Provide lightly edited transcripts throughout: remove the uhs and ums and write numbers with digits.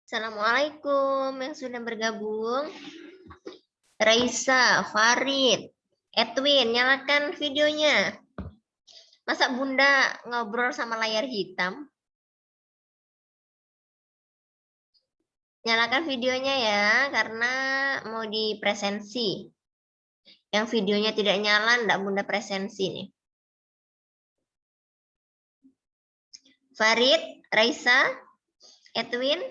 Assalamualaikum yang sudah bergabung. Raisa, Farid, Edwin, nyalakan videonya. Masa Bunda ngobrol sama layar hitam? Nyalakan videonya ya, karena mau dipresensi. Yang videonya tidak nyala, enggak Bunda presensi nih. Farid, Raisa, Edwin.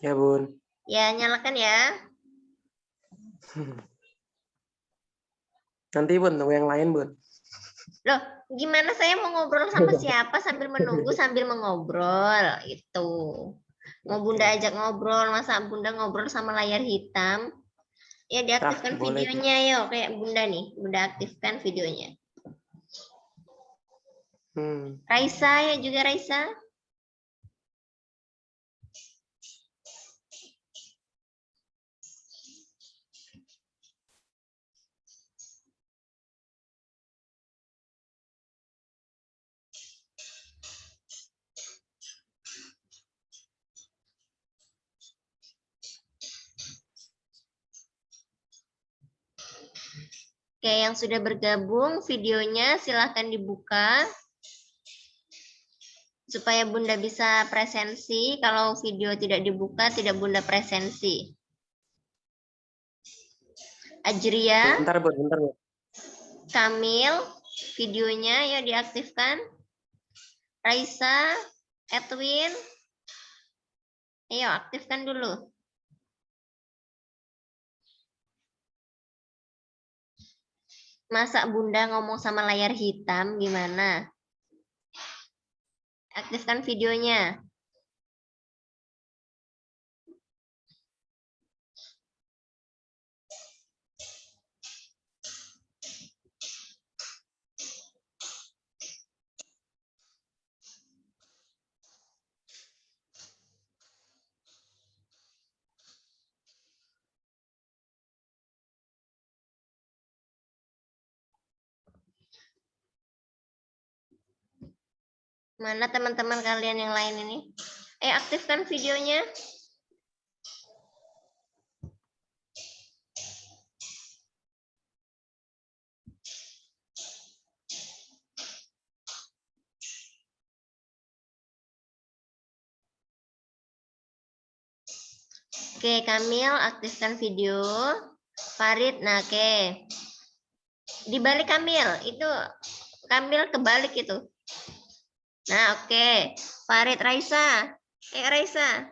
Ya, Bun. Ya, nyalakan ya. Nanti, Bun, tunggu yang lain, Bun. Loh, gimana saya mau ngobrol sama siapa sambil menunggu sambil mengobrol itu. Mau Bunda ajak ngobrol, masa Bunda ngobrol sama layar hitam? Ya diaktifkan boleh, videonya yo, kayak Bunda nih. Bunda aktifkan videonya. Raisa ya juga Raisa. Oke, yang sudah bergabung videonya silahkan dibuka supaya Bunda bisa presensi. Kalau video tidak dibuka, tidak Bunda presensi. Ajria, Bentar, Bun, bentar, Bun. Kamil, videonya ya diaktifkan. Raisa, Edwin, ayo aktifkan dulu. Masa Bunda ngomong sama layar hitam gimana? Aktifkan videonya. Mana teman-teman kalian yang lain ini? Aktifkan videonya. Oke, Kamil aktifkan video. Farid, nah oke. Dibalik Kamil, itu Kamil kebalik itu. Nah oke. Farid, Raisa. Raisa.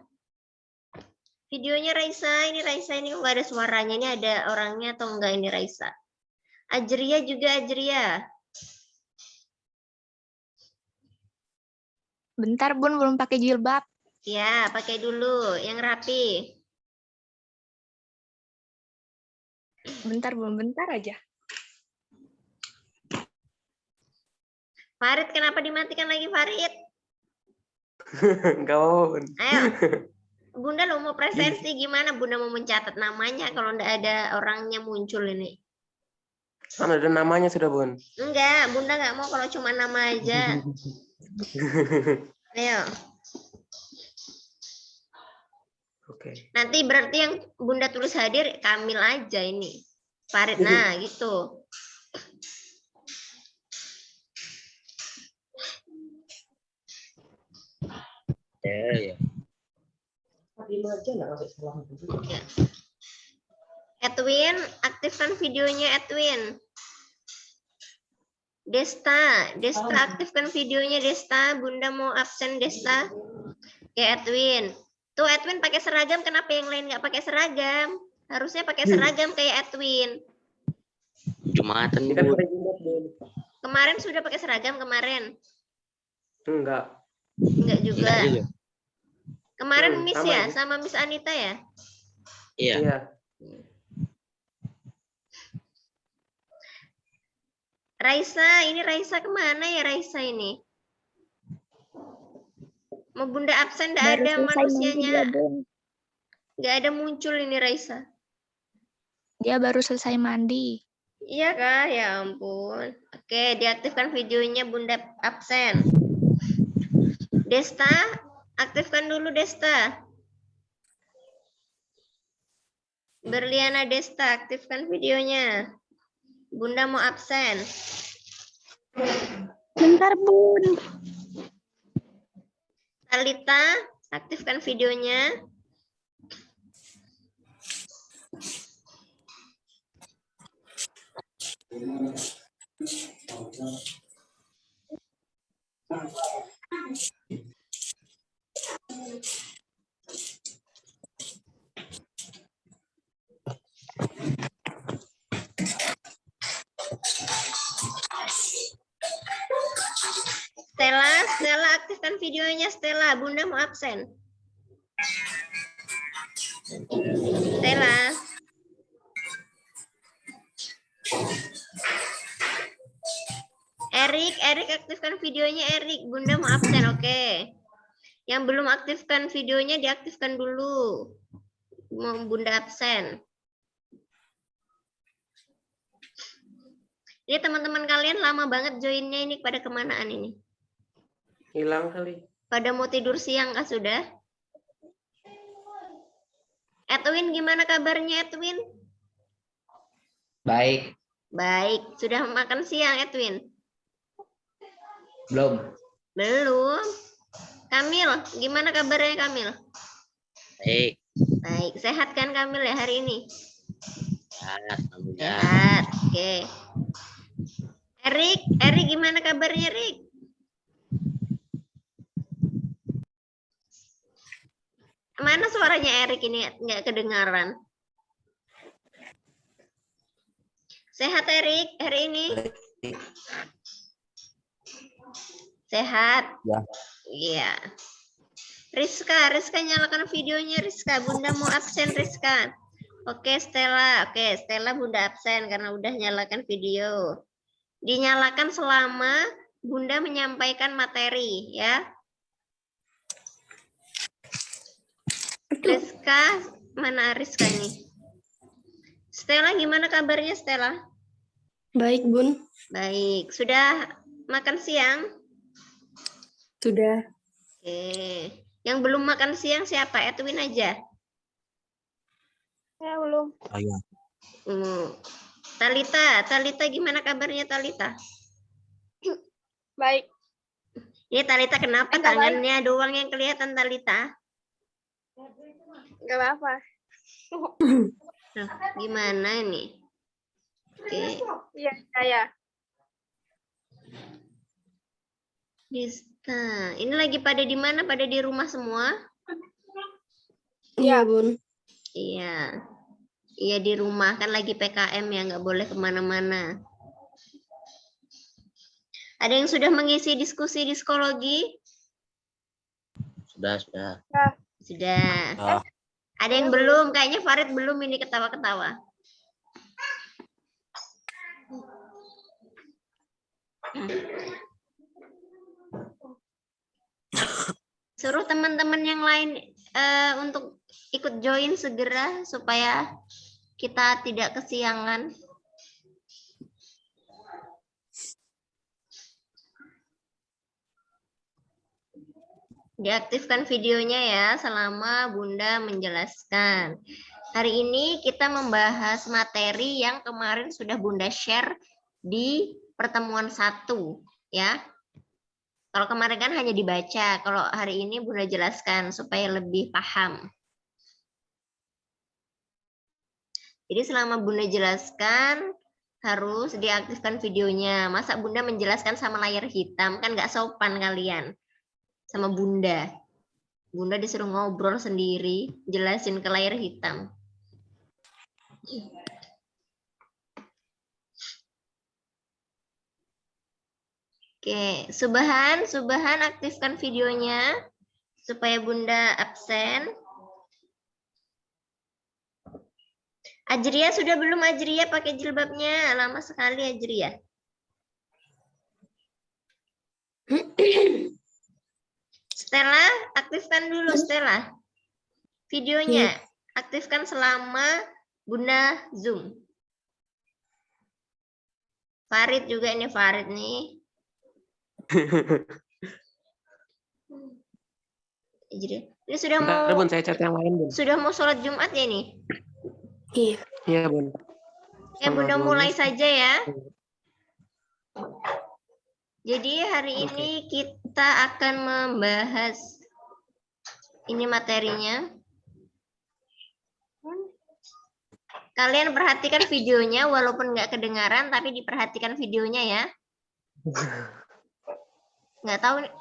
Videonya Raisa, ini nggak ada suaranya, ini ada orangnya atau enggak ini Raisa? Ajria juga Ajria. Bentar Bun, belum pakai jilbab. Ya, pakai dulu yang rapi. Bentar Bun, bentar aja. Farid, kenapa dimatikan lagi Farid? Enggak mau, Bun. Ayo. Bunda lo mau presensi gimana? Bunda mau mencatat namanya kalau enggak ada orangnya muncul ini. Kan ada namanya sudah, Bun. Enggak, Bunda nggak mau kalau cuma nama aja. Ayo. Oke. Nanti berarti yang Bunda tulis hadir Kamil aja ini. Farid, nah gitu. Ya. Edwin, aktifkan videonya Edwin. Desta aktifkan videonya Desta. Bunda mau absen Desta. Oke Edwin. Tuh Edwin pakai seragam, kenapa yang lain nggak pakai seragam? Harusnya pakai seragam kayak Edwin. Jumatan, Ini kan Bu. hari Jumat, Bun. Kemarin sudah pakai seragam kemarin? Enggak. Enggak juga. Enggak juga. Kemarin Miss sama ya, aja. sama Miss Anita ya? Iya. Iya. Raisa, ini Raisa kemana ya Raisa ini? Mau Bunda absen enggak ada manusianya. Enggak ada muncul ini Raisa. Dia baru selesai mandi. Iya kah? Ya ampun. Oke, diaktifkan videonya Bunda absen. Desta, aktifkan dulu Desta. Berliana Desta, aktifkan videonya. Bunda mau absen. Bentar, Bun. Talita, aktifkan videonya. Stella aktifkan videonya Stella. Bunda mau absen. Stella. Erik aktifkan videonya Erik. Bunda mau absen, oke. Yang belum aktifkan videonya diaktifkan dulu. Mau Bunda absen. Ini teman-teman kalian lama banget joinnya ini pada kemanaan ini? Hilang kali. Pada mau tidur siang kah sudah? Edwin gimana kabarnya Edwin? Baik. Baik, sudah makan siang Edwin? Belum. Belum. Kamil, gimana kabarnya Kamil? Baik. Baik, sehat kan Kamil ya hari ini? Alhamdulillah. Sehat, oke. Erik gimana kabarnya Erik? Mana suaranya Erik ini nggak kedengaran? Sehat Erik hari ini? Sehat? Ya. Iya. Rizka nyalakan videonya Rizka. Bunda mau absen Rizka. Oke Stella Bunda absen karena udah nyalakan video. Dinyalakan selama Bunda menyampaikan materi ya. Rizka, mana Rizka ini? Stella gimana kabarnya Stella? Baik, Bun. Baik, sudah makan siang? Sudah. Oke. Yang belum makan siang siapa? Edwin aja. Saya belum. Ayo. Talita gimana kabarnya Talita? Baik. Ini Talita kenapa Enggak tangannya doang yang kelihatan Talita? Enggak apa-apa. Nah, gimana ini? Oke. Iya, saya. Dista. Ini lagi pada di mana? Pada di rumah semua? Iya, Bun. Iya. Iya di rumah kan lagi PKM ya, nggak boleh kemana-mana. Ada yang sudah mengisi diskusi psikologi? Sudah. Sudah. Ah. Ada yang belum? Kayaknya Farid belum ini ketawa-ketawa. Suruh teman-teman yang lain untuk ikut join segera supaya kita tidak kesiangan. Diaktifkan videonya ya selama Bunda menjelaskan. Hari ini kita membahas materi yang kemarin sudah Bunda share di pertemuan 1 ya. Kalau kemarin kan hanya dibaca, kalau hari ini Bunda jelaskan supaya lebih paham. Jadi selama Bunda jelaskan harus diaktifkan videonya. Masa Bunda menjelaskan sama layar hitam kan nggak sopan kalian sama Bunda. Bunda disuruh ngobrol sendiri, jelasin ke layar hitam. Oke, Subhan aktifkan videonya supaya Bunda absen. Ajria sudah belum Ajria pakai jilbabnya? Lama sekali Ajria. Stella, aktifkan dulu Stella. Videonya, aktifkan selama Bunda Zoom. Farid juga ini Farid nih. Jadi ini sudah Bentar, mau Bun, saya chat yang lain, Bun. sholat Jumat ya nih. Iya. Iya, Bun. Ya Sama Bunda 12. mulai saja ya. Jadi hari Oke. ini kita akan membahas ini materinya. Kalian perhatikan videonya walaupun nggak kedengaran tapi diperhatikan videonya ya. Nggak tahu nih.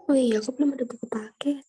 Oh iya, aku belum ada buku paket.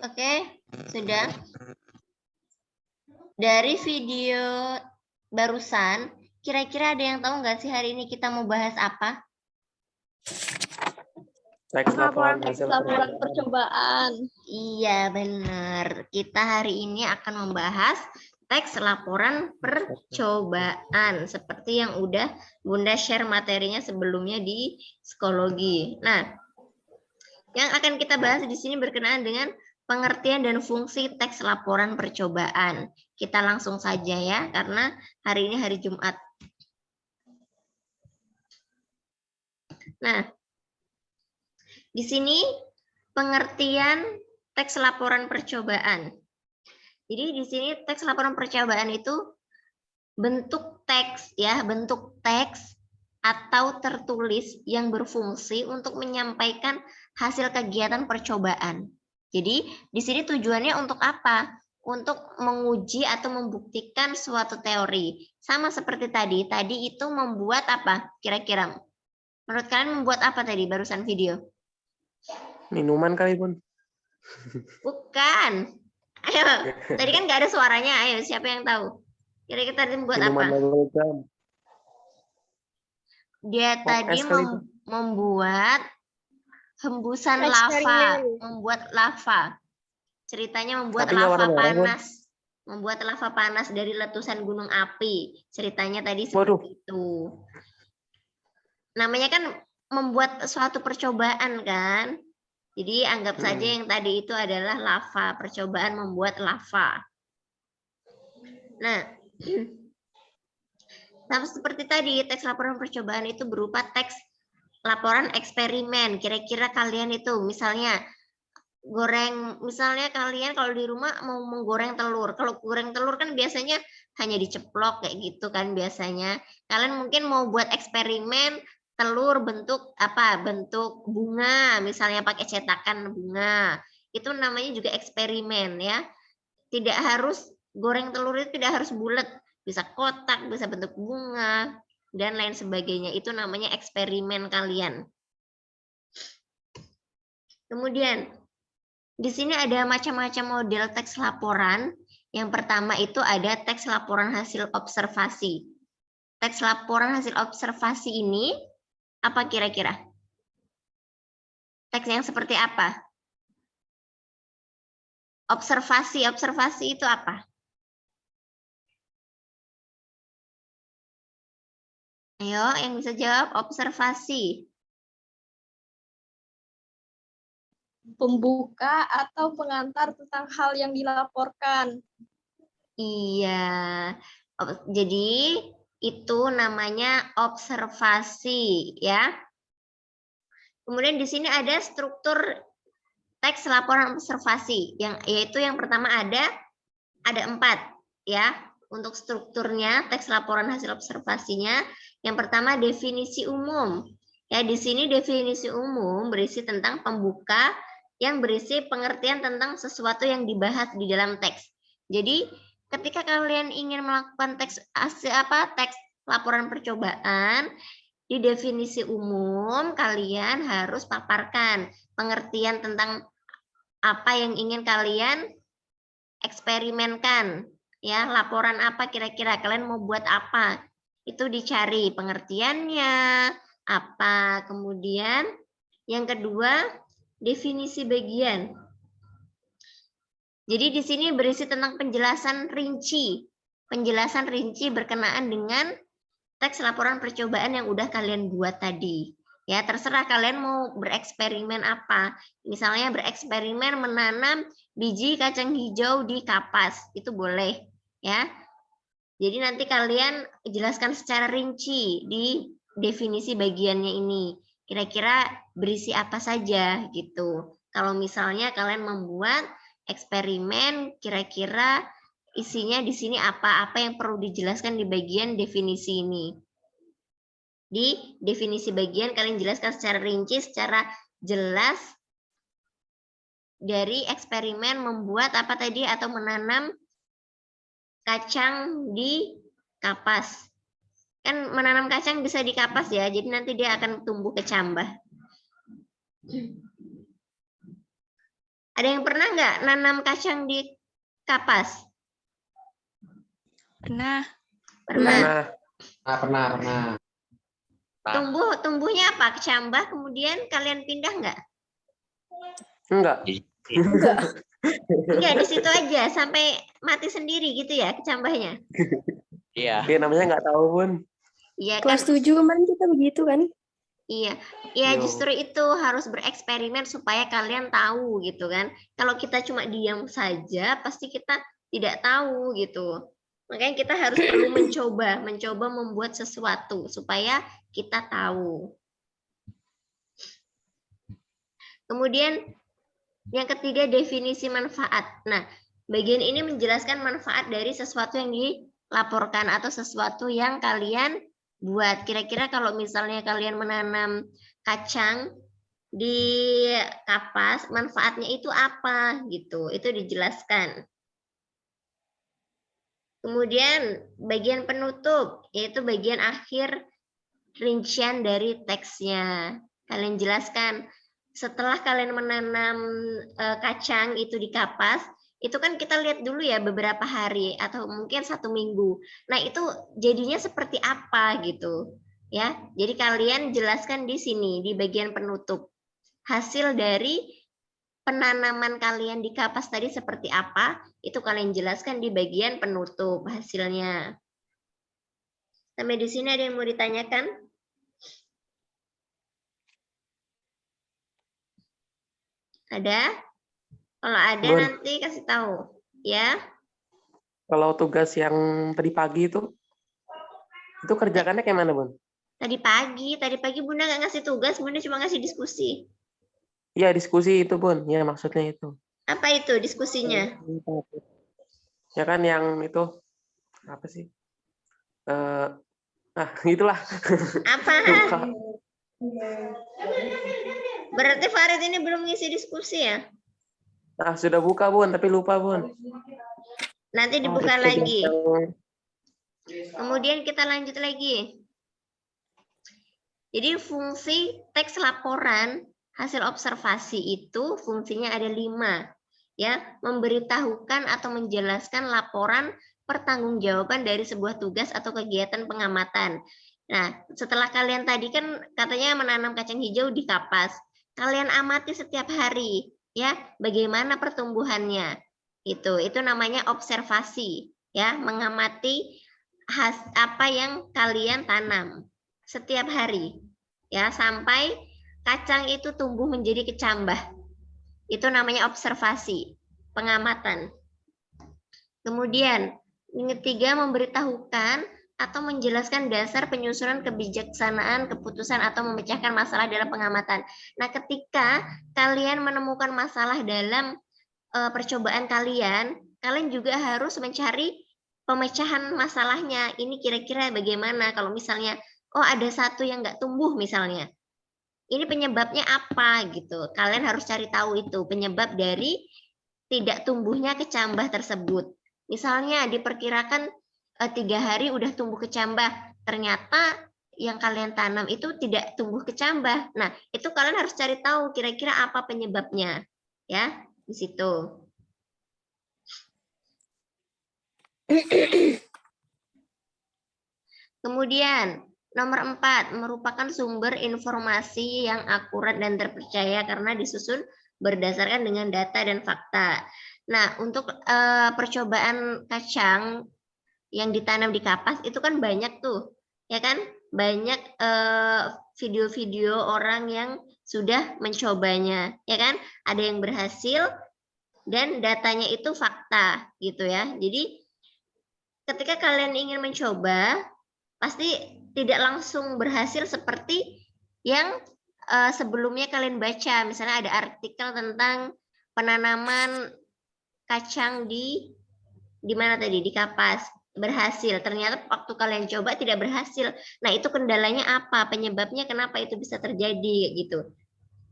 Oke, sudah. Dari video barusan, kira-kira ada yang tahu nggak sih hari ini kita mau bahas apa? Teks laporan hasil percobaan. Iya, benar. Kita hari ini akan membahas teks laporan percobaan seperti yang udah Bunda share materinya sebelumnya di psikologi. Nah, yang akan kita bahas di sini berkenaan dengan pengertian dan fungsi teks laporan percobaan. Kita langsung saja ya, karena hari ini hari Jumat. Nah, di sini pengertian teks laporan percobaan. Jadi di sini teks laporan percobaan itu bentuk teks ya, bentuk teks atau tertulis yang berfungsi untuk menyampaikan hasil kegiatan percobaan. Jadi di sini tujuannya untuk apa? Untuk menguji atau membuktikan suatu teori. Sama seperti tadi. Tadi itu membuat apa? Kira-kira menurut kalian membuat apa tadi barusan video? Minuman kali, Bun. Bukan. Ayo, tadi kan nggak ada suaranya. Ayo, siapa yang tahu? Kira-kira tadi membuat Minuman apa? logam. Dia tadi Podcast kali, Bu. membuat hembusan Eksperimen. lava, membuat lava. Ceritanya membuat Tapi nggak lava warna-warna, Bun. panas. Membuat lava panas dari letusan gunung api. Ceritanya tadi Waduh. seperti itu. Namanya kan membuat suatu percobaan kan. Jadi anggap saja yang tadi itu adalah lava, percobaan membuat lava. Nah, sama seperti tadi, teks laporan percobaan itu berupa teks laporan eksperimen. Kira-kira kalian itu misalnya misalnya kalian kalau di rumah mau menggoreng telur. Kalau goreng telur kan biasanya hanya diceplok kayak gitu kan biasanya. Kalian mungkin mau buat eksperimen telur bentuk apa? Bentuk bunga, misalnya pakai cetakan bunga. Itu namanya juga eksperimen ya. Tidak harus goreng telur itu tidak harus bulat, bisa kotak, bisa bentuk bunga dan lain sebagainya. Itu namanya eksperimen kalian. Kemudian di sini ada macam-macam model teks laporan. Yang pertama itu ada teks laporan hasil observasi. Teks laporan hasil observasi ini apa kira-kira? Teks yang seperti apa? Observasi itu apa? Ayo, yang bisa jawab observasi. Pembuka atau pengantar tentang hal yang dilaporkan. Iya. Jadi itu namanya observasi ya. Kemudian di sini ada struktur teks laporan observasi yaitu yang pertama ada 4 ya. Untuk strukturnya teks laporan hasil observasinya yang pertama definisi umum. Ya, di sini definisi umum berisi tentang pembuka yang berisi pengertian tentang sesuatu yang dibahas di dalam teks. Jadi, ketika kalian ingin melakukan teks laporan percobaan, di definisi umum kalian harus paparkan pengertian tentang apa yang ingin kalian eksperimenkan. Ya, laporan apa kira-kira kalian mau buat apa? Itu dicari pengertiannya, apa. Kemudian yang kedua, definisi bagian. Jadi di sini berisi tentang penjelasan rinci. Penjelasan rinci berkenaan dengan teks laporan percobaan yang udah kalian buat tadi. Ya, terserah kalian mau bereksperimen apa. Misalnya bereksperimen menanam biji kacang hijau di kapas. Itu boleh, ya. Jadi nanti kalian jelaskan secara rinci di definisi bagiannya ini. Kira-kira berisi apa saja gitu. Kalau misalnya kalian membuat eksperimen, kira-kira isinya di sini apa yang perlu dijelaskan di bagian definisi ini. Di definisi bagian kalian jelaskan secara rinci, secara jelas dari eksperimen membuat apa tadi atau menanam kacang di kapas. Kan menanam kacang bisa di kapas ya, jadi nanti dia akan tumbuh kecambah. Ada yang pernah nggak nanam kacang di kapas? Pernah. Pernah. Pernah. Tumbuhnya apa? Kecambah, kemudian kalian pindah nggak? Enggak. Enggak, di situ aja sampai mati sendiri gitu ya kecambahnya. Iya. Dia namanya nggak tahu, Bun. Iya kan? Kelas 7 kemarin kita begitu kan? Iya, ya Yo. justru itu harus bereksperimen supaya kalian tahu gitu kan. Kalau kita cuma diam saja, pasti kita tidak tahu gitu. Makanya kita harus perlu mencoba membuat sesuatu supaya kita tahu. Kemudian yang ketiga, definisi manfaat. Nah, bagian ini menjelaskan manfaat dari sesuatu yang dilaporkan atau sesuatu yang kalian buat. Kira-kira kalau misalnya kalian menanam kacang di kapas, manfaatnya itu apa gitu. Itu dijelaskan. Kemudian bagian penutup, yaitu bagian akhir rincian dari teksnya. Kalian jelaskan setelah kalian menanam kacang itu di kapas, itu kan kita lihat dulu ya beberapa hari atau mungkin 1 minggu. Nah, itu jadinya seperti apa gitu. Ya, jadi kalian jelaskan di sini di bagian penutup. Hasil dari penanaman kalian di kapas tadi seperti apa, itu kalian jelaskan di bagian penutup hasilnya. Sampai di sini ada yang mau ditanyakan? Ada? Kalau ada Bun, nanti kasih tahu, ya. kalau tugas yang tadi pagi itu kerjakannya kayak mana, Bun? Tadi pagi Bunda nggak ngasih tugas, Bunda cuma ngasih diskusi. Iya, diskusi itu, Bun. Ya, maksudnya itu. Apa itu diskusinya? Ya kan yang itu apa sih? Itulah. Apa? Berarti Farid ini belum ngisi diskusi ya? Nah, sudah buka, Bun, tapi lupa, Bun. Nanti dibuka lagi. Kemudian kita lanjut lagi. Jadi fungsi teks laporan hasil observasi itu fungsinya ada 5. Ya, memberitahukan atau menjelaskan laporan pertanggungjawaban dari sebuah tugas atau kegiatan pengamatan. Nah, setelah kalian tadi kan katanya menanam kacang hijau di kapas. Kalian amati setiap hari, ya, bagaimana pertumbuhannya. Itu namanya observasi, ya, mengamati apa yang kalian tanam setiap hari, ya, sampai kacang itu tumbuh menjadi kecambah. Itu namanya observasi, pengamatan. Kemudian, yang ketiga, memberitahukan atau menjelaskan dasar penyusunan kebijaksanaan, keputusan, atau memecahkan masalah dalam pengamatan. Nah, ketika kalian menemukan masalah dalam percobaan kalian juga harus mencari pemecahan masalahnya. Ini kira-kira bagaimana kalau misalnya, oh ada satu yang nggak tumbuh misalnya. Ini penyebabnya apa gitu. Kalian harus cari tahu itu, penyebab dari tidak tumbuhnya kecambah tersebut. Misalnya diperkirakan 3 hari udah tumbuh kecambah, ternyata yang kalian tanam itu tidak tumbuh kecambah. Nah, itu kalian harus cari tahu kira-kira apa penyebabnya. Ya, di situ. Kemudian, nomor 4, merupakan sumber informasi yang akurat dan terpercaya karena disusun berdasarkan dengan data dan fakta. Nah, untuk percobaan kacang yang ditanam di kapas itu kan banyak tuh, ya kan? Banyak video-video orang yang sudah mencobanya, ya kan? Ada yang berhasil dan datanya itu fakta, gitu ya. Jadi ketika kalian ingin mencoba, pasti tidak langsung berhasil seperti yang sebelumnya kalian baca. Misalnya ada artikel tentang penanaman kacang di mana tadi, di kapas, berhasil. Ternyata waktu kalian coba tidak berhasil. Nah, itu kendalanya apa? Penyebabnya kenapa itu bisa terjadi gitu.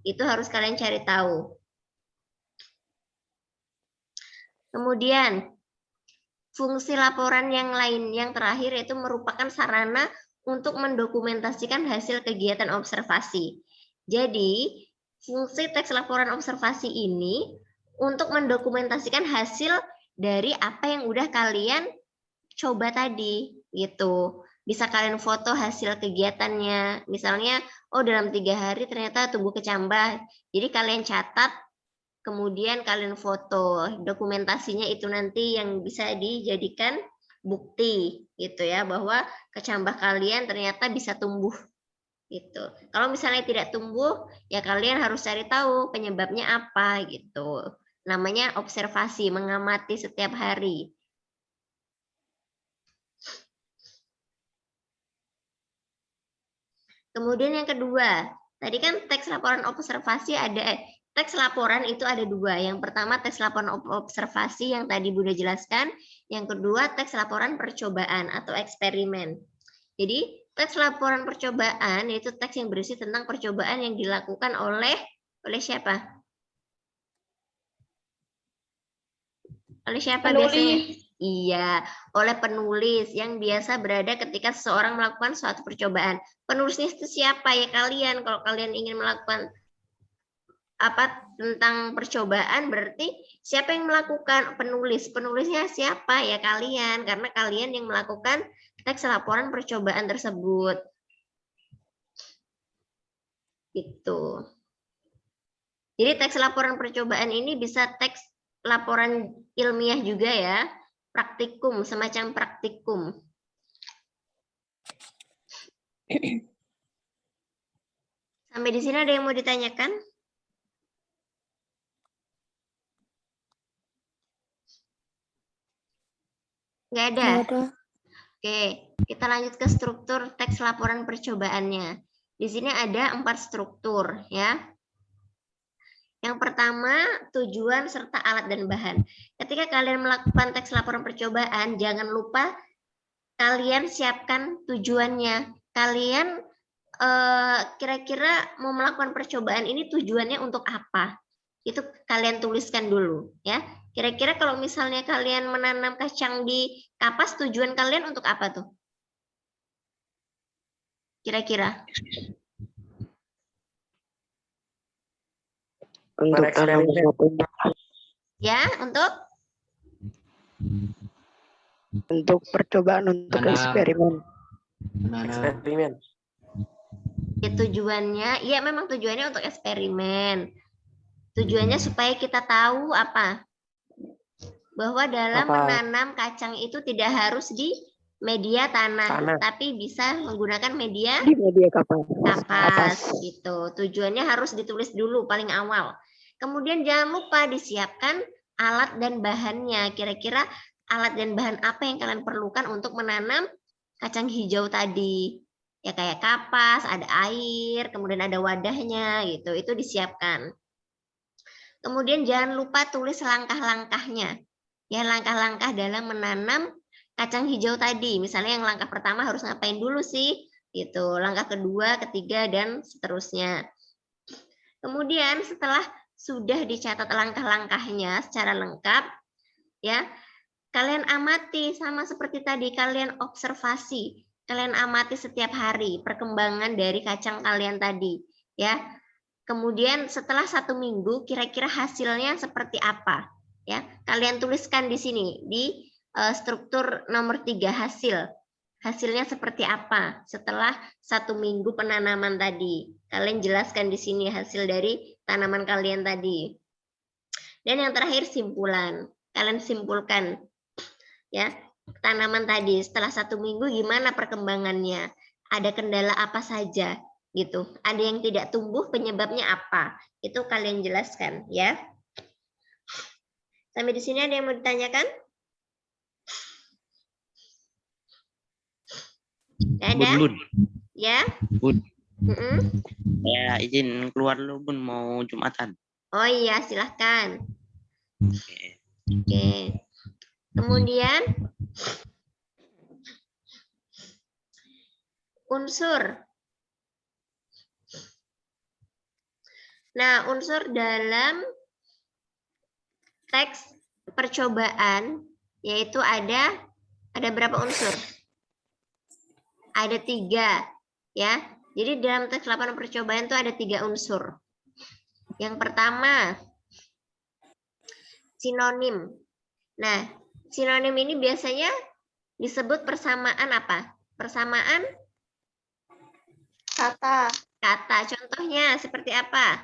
Itu harus kalian cari tahu. Kemudian fungsi laporan yang lain yang terakhir yaitu merupakan sarana untuk mendokumentasikan hasil kegiatan observasi. Jadi, fungsi teks laporan observasi ini untuk mendokumentasikan hasil dari apa yang udah kalian coba tadi gitu. Bisa kalian foto hasil kegiatannya. Misalnya, oh dalam 3 hari ternyata tumbuh kecambah. Jadi kalian catat, kemudian kalian foto. Dokumentasinya itu nanti yang bisa dijadikan bukti gitu ya, bahwa kecambah kalian ternyata bisa tumbuh Gitu. Kalau misalnya tidak tumbuh, ya kalian harus cari tahu penyebabnya apa gitu. Namanya observasi, mengamati setiap hari. Kemudian yang kedua, tadi kan teks laporan observasi ada teks laporan itu ada dua. Yang pertama teks laporan observasi yang tadi Bunda jelaskan, yang kedua teks laporan percobaan atau eksperimen. Jadi teks laporan percobaan yaitu teks yang berisi tentang percobaan yang dilakukan oleh siapa? Oleh siapa Penulis. biasanya? Iya, oleh penulis yang biasa berada ketika seseorang melakukan suatu percobaan. Penulisnya itu siapa ya kalian? Kalau kalian ingin melakukan apa tentang percobaan berarti siapa yang melakukan? Penulis. Penulisnya siapa ya kalian? Karena kalian yang melakukan teks laporan percobaan tersebut. Gitu. Jadi teks laporan percobaan ini bisa teks laporan ilmiah juga ya, praktikum, semacam praktikum. Sampai di sini ada yang mau ditanyakan? Nggak ada? Nggak ada. Oke, kita lanjut ke struktur teks laporan percobaannya. Di sini ada 4 struktur ya. Yang pertama, tujuan serta alat dan bahan. Ketika kalian melakukan teks laporan percobaan, jangan lupa kalian siapkan tujuannya. Kalian kira-kira mau melakukan percobaan ini tujuannya untuk apa? Itu kalian tuliskan dulu ya. Kira-kira kalau misalnya kalian menanam kacang di kapas, tujuan kalian untuk apa tuh? Kira-kira? Untuk tanam sesuatu. Ya, Untuk percobaan, untuk eksperimen. Eksperimen. ya tujuannya, ya memang tujuannya untuk eksperimen. Tujuannya supaya kita tahu apa? Bahwa dalam menanam kacang itu tidak harus di media tanah, tapi bisa menggunakan media Di media kapas. Gitu. Tujuannya harus ditulis dulu paling awal. Kemudian jangan lupa disiapkan alat dan bahannya. Kira-kira alat dan bahan apa yang kalian perlukan untuk menanam kacang hijau tadi? Ya kayak kapas, ada air, kemudian ada wadahnya gitu. Itu disiapkan. Kemudian jangan lupa tulis langkah-langkahnya. Ya, langkah-langkah dalam menanam kacang hijau tadi. Misalnya yang langkah pertama harus ngapain dulu sih? Gitu. Langkah kedua, ketiga dan seterusnya. Kemudian setelah sudah dicatat langkah-langkahnya secara lengkap, ya, kalian amati sama seperti tadi, kalian observasi, kalian amati setiap hari perkembangan dari kacang kalian tadi, ya. Kemudian setelah 1 minggu, kira-kira hasilnya seperti apa, ya? Kalian tuliskan di sini di struktur nomor 3 hasil. Hasilnya seperti apa setelah 1 minggu penanaman tadi? Kalian jelaskan di sini hasil dari tanaman kalian tadi. Dan yang terakhir simpulan. Kalian simpulkan ya tanaman tadi setelah 1 minggu gimana perkembangannya? Ada kendala apa saja gitu? Ada yang tidak tumbuh, penyebabnya apa? Itu kalian jelaskan ya. Sampai di sini ada yang mau ditanyakan? Ada? Bun. Ya? Bun. Ya, izin keluar dulu Bun, mau Jumatan. Oh iya, silahkan. Oke. Oke. Kemudian unsur. Nah, unsur dalam teks percobaan yaitu ada berapa unsur? Ada 3 ya. Jadi dalam teks laporan percobaan itu ada 3 unsur. Yang pertama sinonim. Nah, sinonim ini biasanya disebut persamaan apa? Persamaan Kata. Contohnya seperti apa?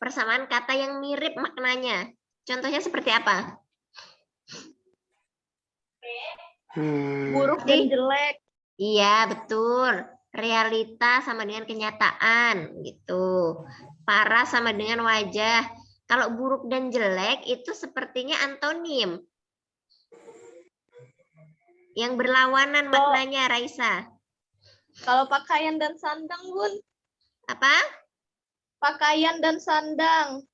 Persamaan kata yang mirip maknanya. Contohnya seperti apa? Buruk dan jelek. Iya, betul. Realita sama dengan kenyataan gitu. Parah sama dengan wajah. Kalau buruk dan jelek itu sepertinya antonim. Yang berlawanan maknanya, Raisa. Kalau pakaian dan sandang, Bun. Apa? Pakaian dan sandang.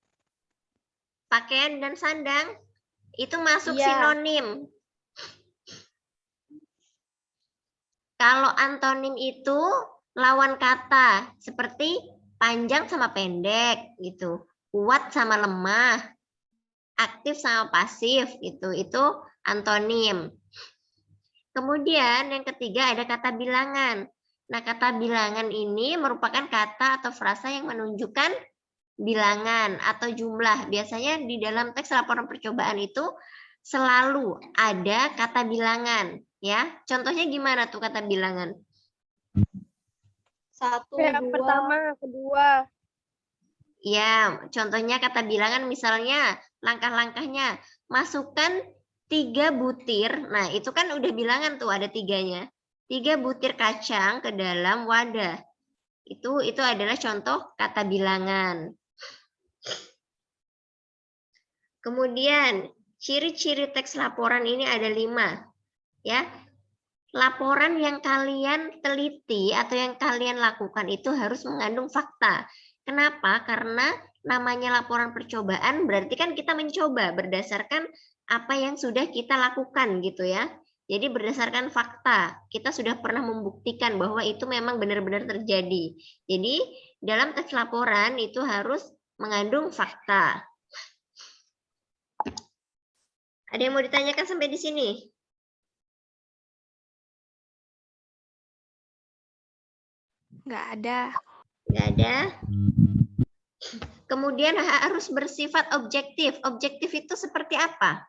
Pakaian dan sandang itu masuk Iya. sinonim. Kalau antonim itu lawan kata seperti panjang sama pendek gitu, kuat sama lemah, aktif sama pasif gitu. Itu antonim. Kemudian yang ketiga ada kata bilangan. Nah, kata bilangan ini merupakan kata atau frasa yang menunjukkan bilangan atau jumlah. Biasanya di dalam teks laporan percobaan itu selalu ada kata bilangan, ya. Contohnya gimana tuh kata bilangan? 1, Yang 2. pertama, kedua. Ya, contohnya kata bilangan misalnya langkah-langkahnya masukkan 3 butir. Nah, itu kan udah bilangan tuh ada 3-nya. 3 butir kacang ke dalam wadah. Itu adalah contoh kata bilangan. Kemudian ciri-ciri teks laporan ini ada 5. Ya. Laporan yang kalian teliti atau yang kalian lakukan itu harus mengandung fakta. Kenapa? Karena namanya laporan percobaan berarti kan kita mencoba berdasarkan apa yang sudah kita lakukan gitu ya. Jadi berdasarkan fakta, kita sudah pernah membuktikan bahwa itu memang benar-benar terjadi. Jadi dalam teks laporan itu harus mengandung fakta. Ada yang mau ditanyakan sampai di sini? Nggak ada. Nggak ada. Kemudian harus bersifat objektif. Objektif itu seperti apa?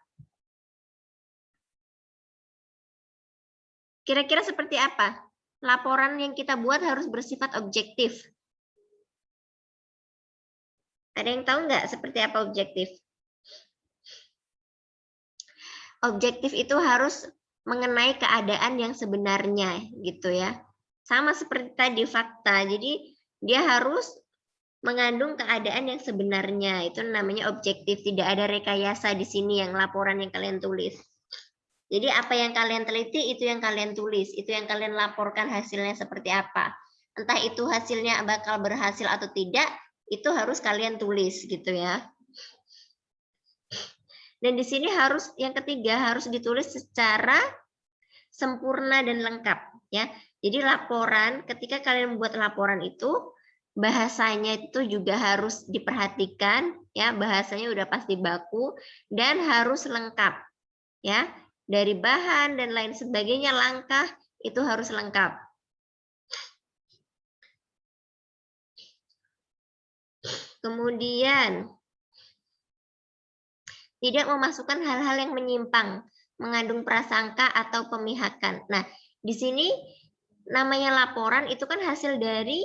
Kira-kira seperti apa? Laporan yang kita buat harus bersifat objektif. Ada yang tahu nggak seperti apa objektif? Objektif itu harus mengenai keadaan yang sebenarnya, gitu ya. Sama seperti tadi fakta. Jadi dia harus mengandung keadaan yang sebenarnya. Itu namanya objektif. Tidak ada rekayasa di sini yang laporan yang kalian tulis. Jadi apa yang kalian teliti itu yang kalian tulis, itu yang kalian laporkan hasilnya seperti apa. Entah itu hasilnya bakal berhasil atau tidak, itu harus kalian tulis gitu ya. Dan di sini harus yang ketiga harus ditulis secara sempurna dan lengkap ya. Jadi laporan ketika kalian membuat laporan itu bahasanya itu juga harus diperhatikan ya, bahasanya udah pasti baku dan harus lengkap ya. Dari bahan dan lain sebagainya, langkah itu harus lengkap. Kemudian tidak memasukkan hal-hal yang menyimpang, mengandung prasangka atau pemihakan. Nah, di sini namanya laporan itu kan hasil dari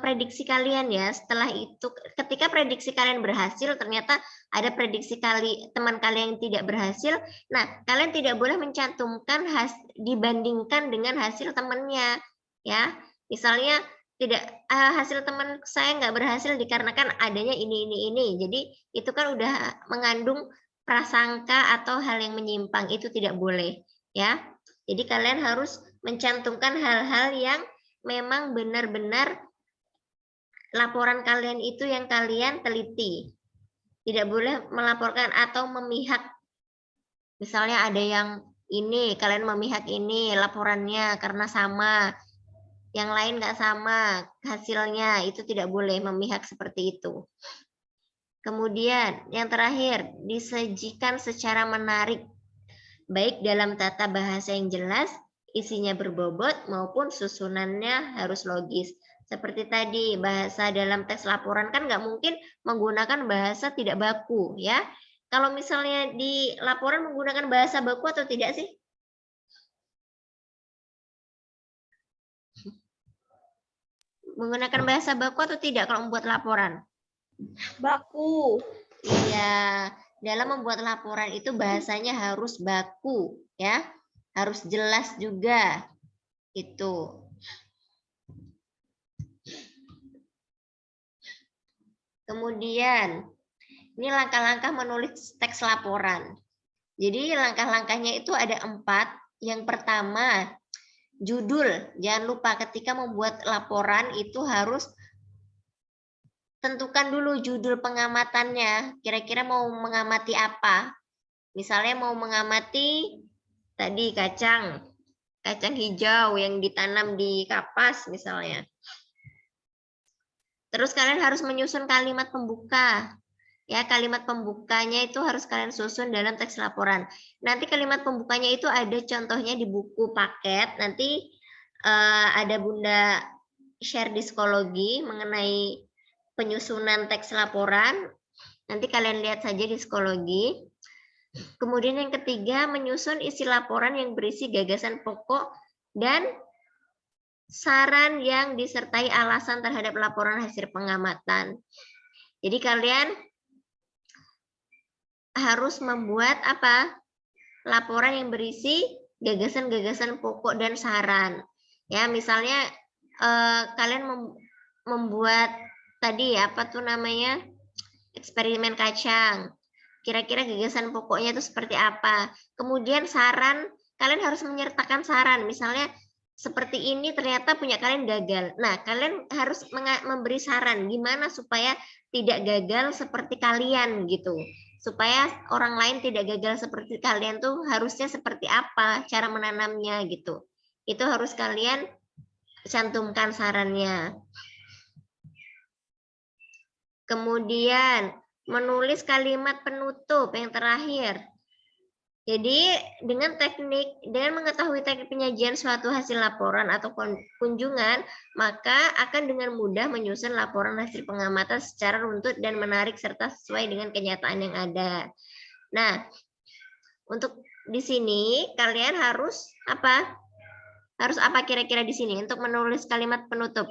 prediksi kalian ya. Setelah itu ketika prediksi kalian berhasil, ternyata ada prediksi teman kalian yang tidak berhasil. Nah, kalian tidak boleh mencantumkan dibandingkan dengan hasil temannya ya. Misalnya tidak hasil teman saya nggak berhasil dikarenakan adanya ini. Jadi itu kan udah mengandung prasangka atau hal yang menyimpang, itu tidak boleh ya. Jadi kalian harus mencantumkan hal-hal yang memang benar-benar laporan kalian itu yang kalian teliti. Tidak boleh melaporkan atau memihak. Misalnya ada yang ini, kalian memihak ini laporannya karena sama. Yang lain nggak sama hasilnya, itu tidak boleh memihak seperti itu. Kemudian yang terakhir, disajikan secara menarik. Baik dalam tata bahasa yang jelas, isinya berbobot maupun susunannya harus logis. Seperti tadi, bahasa dalam teks laporan kan nggak mungkin menggunakan bahasa tidak baku ya. Kalau misalnya di laporan menggunakan bahasa baku atau tidak sih? Menggunakan bahasa baku atau tidak kalau membuat laporan? Baku. Iya, dalam membuat laporan itu bahasanya harus baku Ya, harus jelas juga itu. Kemudian ini langkah-langkah menulis teks laporan. Jadi langkah-langkahnya itu ada 4. Yang pertama, judul. Jangan lupa ketika membuat laporan itu harus tentukan dulu judul pengamatannya. Kira-kira mau mengamati apa? Misalnya mau mengamati tadi kacang hijau yang ditanam di kapas misalnya. Terus kalian harus menyusun kalimat pembuka. Ya, kalimat pembukanya itu harus kalian susun dalam teks laporan. Nanti kalimat pembukanya itu ada contohnya di buku paket. Nanti ada Bunda share di psikologi mengenai penyusunan teks laporan. Nanti kalian lihat saja di psikologi. Kemudian yang ketiga, menyusun isi laporan yang berisi gagasan pokok dan saran yang disertai alasan terhadap laporan hasil pengamatan. Jadi kalian harus membuat apa? Laporan yang berisi gagasan-gagasan pokok dan saran. Ya, misalnya kalian membuat tadi apa tuh namanya? Eksperimen kacang. Kira-kira gagasan pokoknya itu seperti apa? Kemudian saran, kalian harus menyertakan saran. Misalnya seperti ini ternyata punya kalian gagal. Nah, kalian harus memberi saran gimana supaya tidak gagal seperti kalian gitu. Supaya orang lain tidak gagal seperti kalian tuh harusnya seperti apa cara menanamnya gitu. Itu harus kalian cantumkan sarannya. Kemudian menulis kalimat penutup yang terakhir. Jadi dengan mengetahui teknik penyajian suatu hasil laporan atau kunjungan, maka akan dengan mudah menyusun laporan hasil pengamatan secara runtut dan menarik serta sesuai dengan kenyataan yang ada. Nah, untuk di sini kalian harus apa? Harus apa kira-kira di sini untuk menulis kalimat penutup?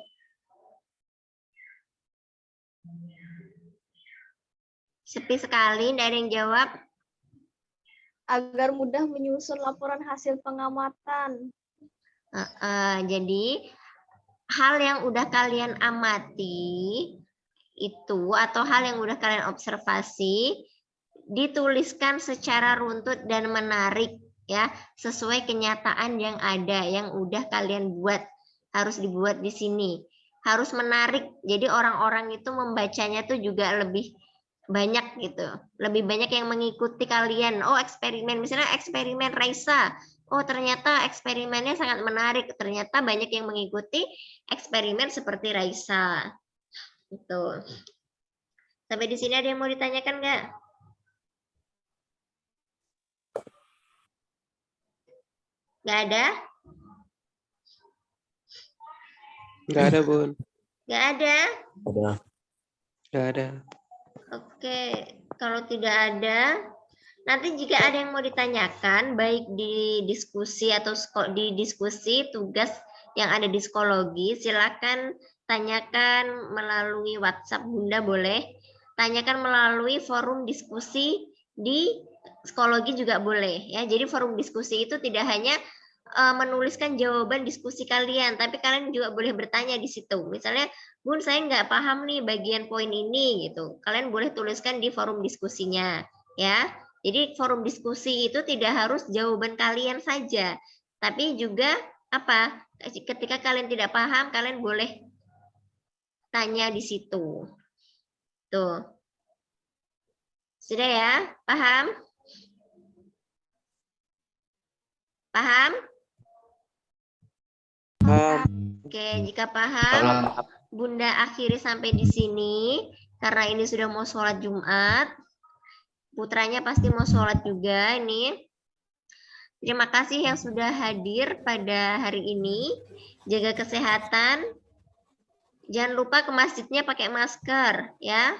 Sepi sekali, tidak ada yang jawab. Agar mudah menyusun laporan hasil pengamatan. Jadi hal yang udah kalian amati itu atau hal yang udah kalian observasi dituliskan secara runtut dan menarik ya, sesuai kenyataan yang ada yang udah kalian buat, harus dibuat di sini. Harus menarik. Jadi orang-orang itu membacanya tuh juga lebih banyak gitu, lebih banyak yang mengikuti kalian. Oh, eksperimen, misalnya eksperimen Raisa, oh ternyata eksperimennya sangat menarik, ternyata banyak yang mengikuti eksperimen seperti Raisa gitu. Sampai di sini ada yang mau ditanyakan nggak? Nggak ada? Nggak ada, Bun. Nggak ada? Nggak ada. Oke, kalau tidak ada, nanti jika ada yang mau ditanyakan, baik di diskusi atau di diskusi tugas yang ada di psikologi, silakan tanyakan melalui WhatsApp Bunda boleh, tanyakan melalui forum diskusi di psikologi juga boleh ya. Jadi forum diskusi itu tidak hanya menuliskan jawaban diskusi kalian, tapi kalian juga boleh bertanya di situ. Misalnya, Bun, saya nggak paham nih bagian poin ini gitu. Kalian boleh tuliskan di forum diskusinya, ya. Jadi forum diskusi itu tidak harus jawaban kalian saja, tapi juga apa? Ketika kalian tidak paham, kalian boleh tanya di situ. Tuh. Sudah ya? Paham? Paham? Oke, jika paham, Bunda akhiri sampai di sini karena ini sudah mau sholat Jumat. Putranya pasti mau sholat juga ini. Terima kasih yang sudah hadir pada hari ini. Jaga kesehatan. Jangan lupa ke masjidnya pakai masker ya.